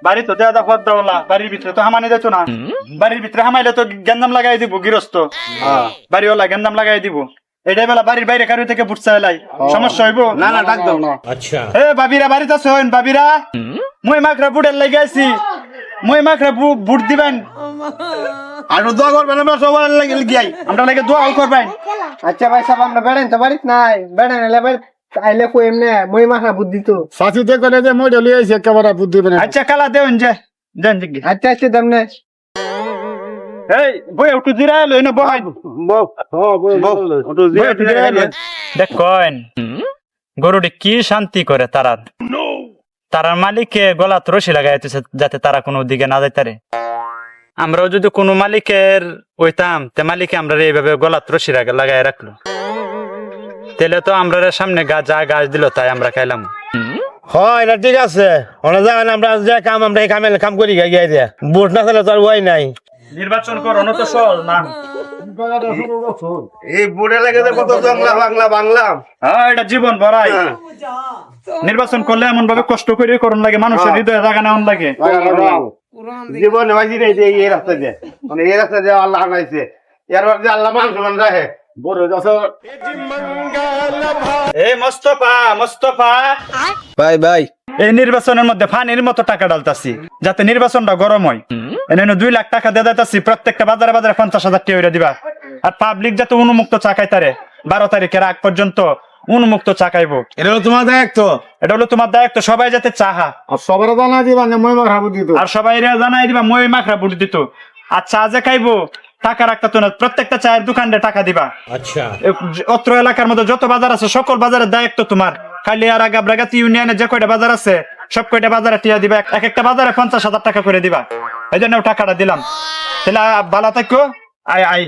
বাড়ি তো দেয়া পদ দেওয়ালা বাড়ির ভিতরে তো হামানি যেত না, বাড়ির ভিতরে হামাইলে তো গেন্দাম লাগাই দিব গৃহস্থ, বাড়িওয়ালা গেন্দাম লাগাই দিব। এটাই বেলা বাড়ির বাইরে কারো থেকে বুট চাইলাই সমস্যা হইব না না ডাক দাও না। अच्छा এ বাবিরা বাড়িতে আছেন? বাবিরা মই মাখরা বুটের লাগে আছি, মই মাখরা বুট দিবেন, আর দোয়া করবেন আমরা সবাই লাগে গিয়াই। আমরা লাগে দোয়াও করবেন। আচ্ছা ভাই সাহেব আমরা বেড়েন তো বাড়িতে নাই, বেড়েন এলে বাড়ি আইলে কই এমনে মই মাখা বুদ্ধি তো। সাথী দেখবে যে মই ডলি আইছে একেবারে বুদ্ধি দিবেন। আচ্ছা কালা দেন যে দেন জিগি। আচ্ছা আচ্ছা দামনে এই বই একটু জিরা এলো এনে বহাই বউ হ্যাঁ বউ ওটো দেখ কইন গরুটি কি শান্তি করে তারার, তারার মালিকে গলাত রশি লাগাইতেছে যাতে তারা কোনো দিকে না যাইতারে। আমরাও যদি কোনো মালিকের ওইতাম তে মালিকে আমরা এইভাবে গলাত রশি লাগাই রাখলো, তাহলে তো আমরা সামনে যা গাছ দিল তাই আমরা খাইলাম। হ্যাঁ এটা ঠিক আছে। ওনা জান আমরা যে কাম আমরা এই কাম করি গিয়ে দিয়ে বুট না চলে তো আর ওই নাই। নির্বাচন করো তো সহজ না, এই বুড়ে লাগে কত জংলা বাংলা বাংলা। হ্যাঁ এটা জীবন ভরাই নির্বাচন করলে এমন ভাবে কষ্ট করে করুন লাগে, মানুষের হৃদয়ে জায়গা নেওয়ান লাগে। জীবনে বাজি রে এই রাস্তা দিয়ে মানে এই রাস্তা দিয়ে আল্লাহ আনাইছে, এর মধ্যে আল্লাহ মান সমান রাখে বড় যত। এই মোস্তফা মোস্তফা ভাই ভাই এই নির্বাচনের মধ্যে ফানির মতো টাকা ডালতাছি যাতে নির্বাচনটা গরম হয়। এনে 2 লাখ টাকা দিয়ে দিতেছি, প্রত্যেকটা বাজারে বাজারে 50,000 টাকা দিবা। আর পাবলিক যাতে উন্মুক্ত চা খাইতারে 12 তারিখের আগ পর্যন্ত উন্মুক্ত চা খাইবো। এটা হলো তোমার দায়িত্ব, এটা হলো তোমার দায়িত্ব, সবাই যাতে চাহা আর সবার জানা দিবা না মই মাখা বুদ্ধি তো। আর সবাই জানাই দিবা মই মাখরা বুট দিত। আর চা যে খাইবো টাকা রাখতে তো না, প্রত্যেকটা চায়ের দোকানে টাকা দিবা। अच्छा অত্র এলাকার মধ্যে যত বাজার আছে সকল বাজারের দায়িত্ব তোমার। খালি আর গাবরাগাতি ইউনিয়নে যে কয়টা বাজার আছে সব কয়টা বাজারে টিয়া দিবা, এক একটা বাজারে 50,000 টাকা করে দিবা। এই জন্য টাকাটা দিলাম। তাহলে ভালো থাকো, আই আই